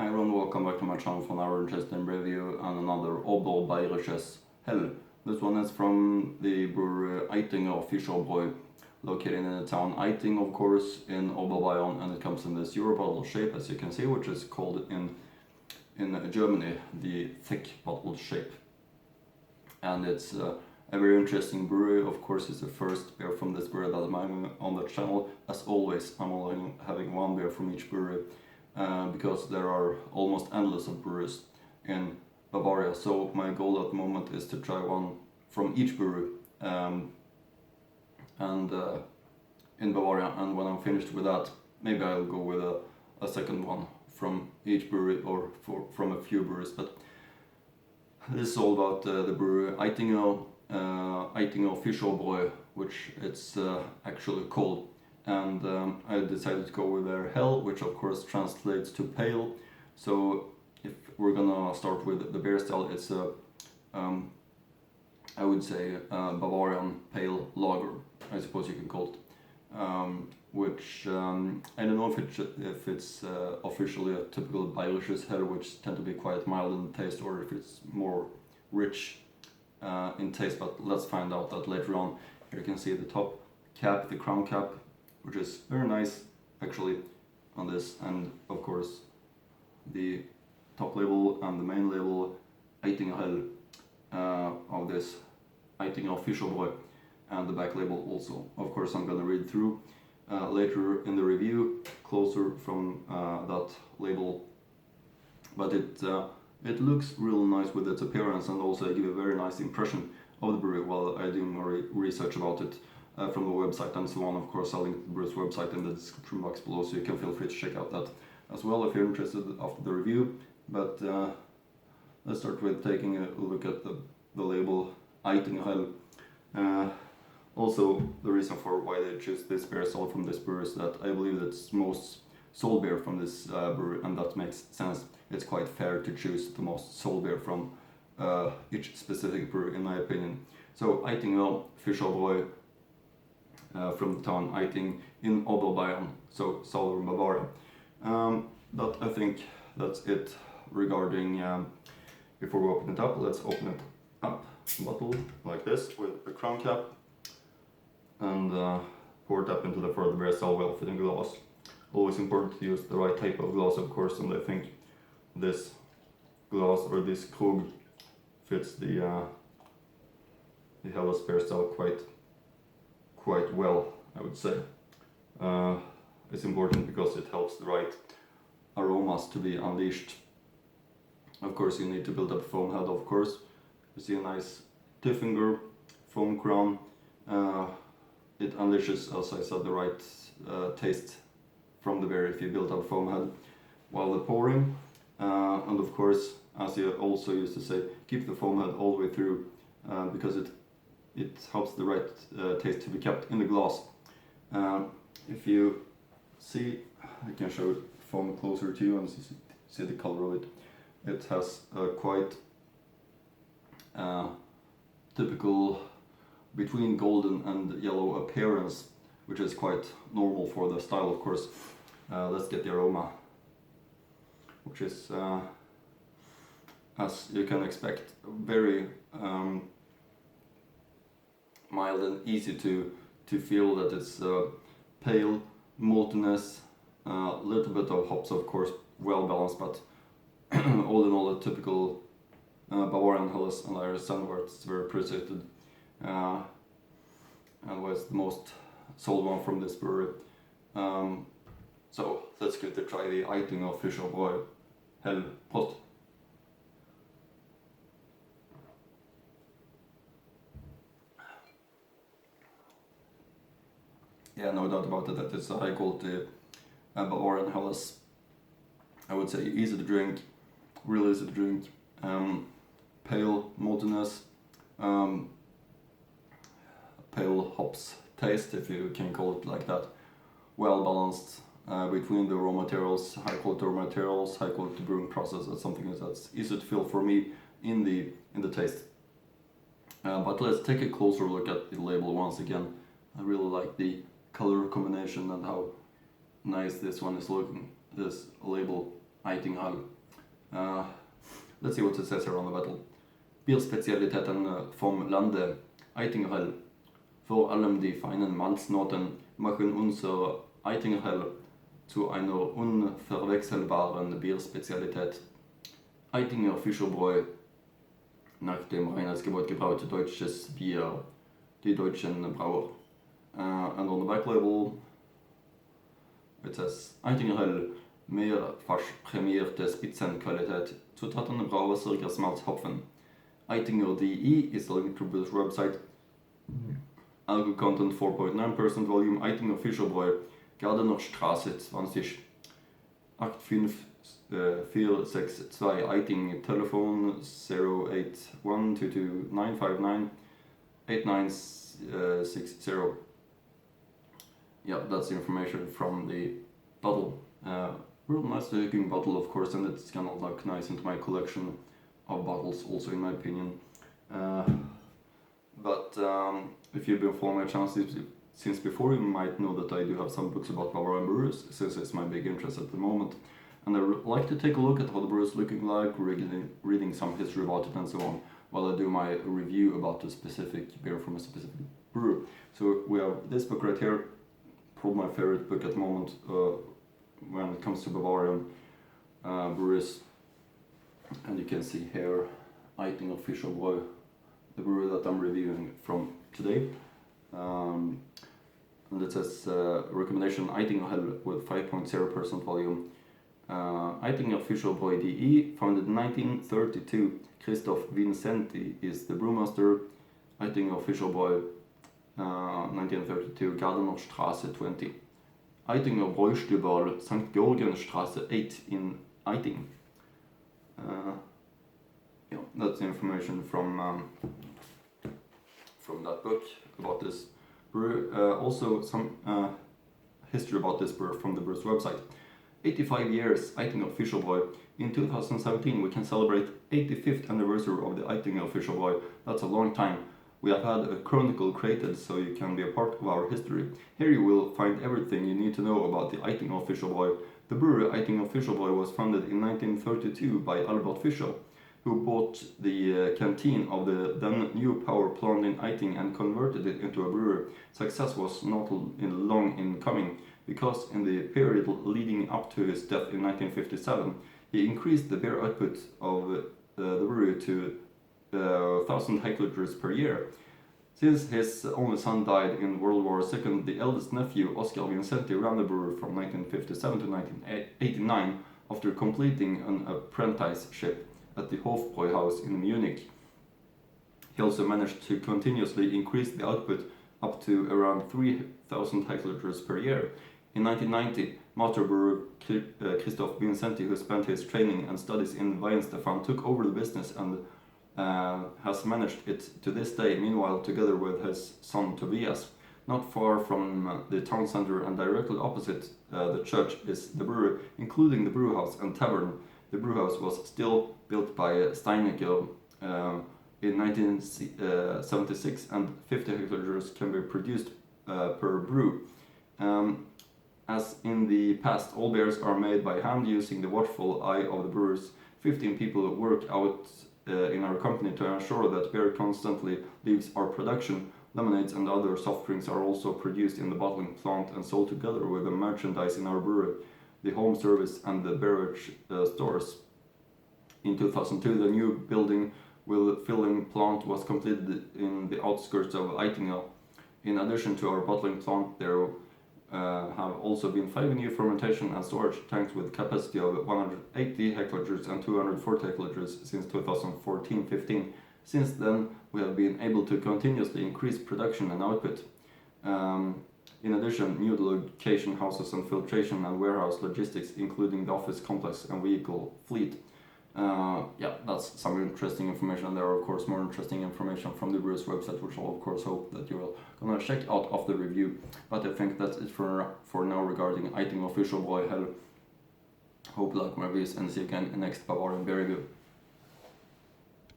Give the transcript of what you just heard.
Hi everyone, welcome back to my channel for another interesting review and another Oberbayerisches Hell. This one is from the brewery Eittinger Fischerbräu, located in the town Eitting, of course, in Oberbayern, and it comes in this Euro bottle shape, as you can see, which is called in Germany the thick bottle shape. And it's a very interesting brewery. Of course, it's the first beer from this brewery that I'm having on the channel. As always, I'm only having one beer from each brewery. Because there are almost endless of breweries in Bavaria, so my goal at the moment is to try one from each brewery in Bavaria, and when I'm finished with that, maybe I'll go with a second one from each brewery or from a few breweries. But this is all about the brewery Eittinger Fischerbräu, which it's actually called. And I decided to go with their Hell, which of course translates to pale. So if we're gonna start with the beer style, it's a I would say Bavarian pale lager, I suppose you can call it, which I don't know if it's officially a typical Bayerisches Hell, which tend to be quite mild in taste, or if it's more rich in taste, but let's find out that later on. Here you can see the top cap, the crown cap, which is very nice actually on this, and of course the top label and the main label Eittinger Hell of this Eittinger Fischerbräu, and the back label also. Of course I'm gonna read through later in the review closer from that label, but it looks real nice with its appearance, and also I give a very nice impression of the brewery while I do more research about it. From the website and so on. Of course, I'll link the brewer's website in the description box below, so you can feel free to check out that as well if you're interested after the review. But let's start with taking a look at the label Eittinger Hell. Also, the reason for why they choose this beer style from this brewery is that I believe it's most sold beer from this brewery, and that makes sense. It's quite fair to choose the most sold beer from each specific brewery, in my opinion. So Eittinger Fischerbräu, from the town Eitting in Oberbayern, so southern Bavaria. But I think that's it regarding, before we open it up, let's open it up, bottle like this with the crown cap, and pour it up into the further very well fitting glass. Always important to use the right type of glass, of course, and I think this glass, or this Krug, fits the Helles beer style quite well, I would say. It's important because it helps the right aromas to be unleashed. Of course, you need to build up foam head, of course. You see a nice Eittinger foam crown. It unleashes, as I said, the right taste from the beer if you build up foam head while the pouring. And of course, as you also used to say, keep the foam head all the way through, because it helps the right taste to be kept in the glass. If you see, I can show foam closer to you and see the color of it. It has a quite typical between golden and yellow appearance, which is quite normal for the style, of course. Let's get the aroma, which is, as you can expect, very mild and easy to feel that it's pale, maltiness, a little bit of hops, of course, well balanced, but all in all a typical Bavarian Helles, and I understand where it's very appreciated, and was the most sold one from this brewery. So let's give it a try, the Eittinger Fischerbräu Hell. Prost! Yeah, no doubt about it that it's a high quality Bavarian Helles. I would say easy to drink, really easy to drink. Pale maltiness, pale hops taste, if you can call it like that. Well balanced between the raw materials, high quality raw materials, high quality brewing process. That's something that's easy to feel for me in the taste. But let's take a closer look at the label once again. I really like the color combination and how nice this one is looking, this label. Eittinger. Let's see what it says here on the bottle. Bierspecialiteten vom Lande Eittinger. Vor allem die feinen Malznoten machen unser Eittinger zu einer unverwechselbaren Bierspezialität. Eittinger Fischerbräu, nach dem Reinheitsgebot gebraut deutsches Bier, die deutschen Brauer. And on the back label it says Eittinger mehrfach prämierte Spitzenqualität, Zutaten Brauwasser, Malz, Hopfen. Eittinger.de is the link to this website. Alcohol content 4.9% volume. Eittinger Fischerbräu, Gardener Straße 20 85462 Eitting, telephone 0812229598960. Yeah, that's the information from the bottle. Real nice looking bottle, of course, and it's gonna look nice into my collection of bottles also, in my opinion. But if you've been following my channel since before, you might know that I do have some books about Bavarian brewers, since it's my big interest at the moment. And I like to take a look at how the brew is looking like, reading some history about it and so on, while I do my review about a specific beer from a specific brew. So we have this book right here, probably my favorite book at the moment when it comes to Bavarian breweries. And you can see here Eittinger Fischerbräu, the brewery that I'm reviewing from today. And it says recommendation Eittinger with 5.0% volume. Eittinger Fischerbräu.de, founded in 1932. Christoph Vincenti is the brewmaster. Eittinger Fischerbräu, 1932, Gardener Straße 20. Eittinger Bräustüberl, St. Georgenstraße 8 in Eitting. Yeah, that's the information from that book about this brew. Also some history about this brew from the brew's website. 85 years Eittinger Fischerbräu. In 2017 we can celebrate 85th anniversary of the Eittinger Fischerbräu. That's a long time. We have had a chronicle created so you can be a part of our history. Here you will find everything you need to know about the Eittinger Fischerbräu. The brewery Eittinger Fischerbräu was founded in 1932 by Albert Fischer, who bought the canteen of the then new power plant in Eitting and converted it into a brewery. Success was not long in coming, because in the period leading up to his death in 1957, he increased the beer output of the brewery to 1,000 hectoliters per year. Since his only son died in World War II, the eldest nephew, Oscar Vincenti, ran the brewery from 1957 to 1989 after completing an apprenticeship at the Hofbräu house in Munich. He also managed to continuously increase the output up to around 3,000 hectoliters per year. In 1990, master brewer Christoph Vincenti, who spent his training and studies in Weihenstephan, took over the business and has managed it to this day, meanwhile together with his son Tobias. Not far from the town center and directly opposite the church is the brewery, including the brewhouse and tavern. The brewhouse was still built by Eittinger in 1976, and 50 hectoliters can be produced per brew. As in the past, all beers are made by hand using the watchful eye of the brewers. 15 people work out in our company to ensure that beer constantly leaves our production. Lemonades and other soft drinks are also produced in the bottling plant and sold together with the merchandise in our brewery, the home service and the beverage stores. In 2002, the new building with filling plant was completed in the outskirts of Eittinger. In addition to our bottling plant, there have also been 5 new fermentation and storage tanks with capacity of 180 hectoliters and 240 hectoliters since 2014-15. Since then, we have been able to continuously increase production and output. In addition, new location houses and filtration and warehouse logistics, including the office complex and vehicle fleet. Yeah, that's some interesting information, and there are of course more interesting information from the brewer's website, which I'll of course hope that you're gonna check out of the review. But I think that's it for now regarding Eittinger Fischerbräu. Hope you like my reviews and see you again in next Bavarian Beer Review.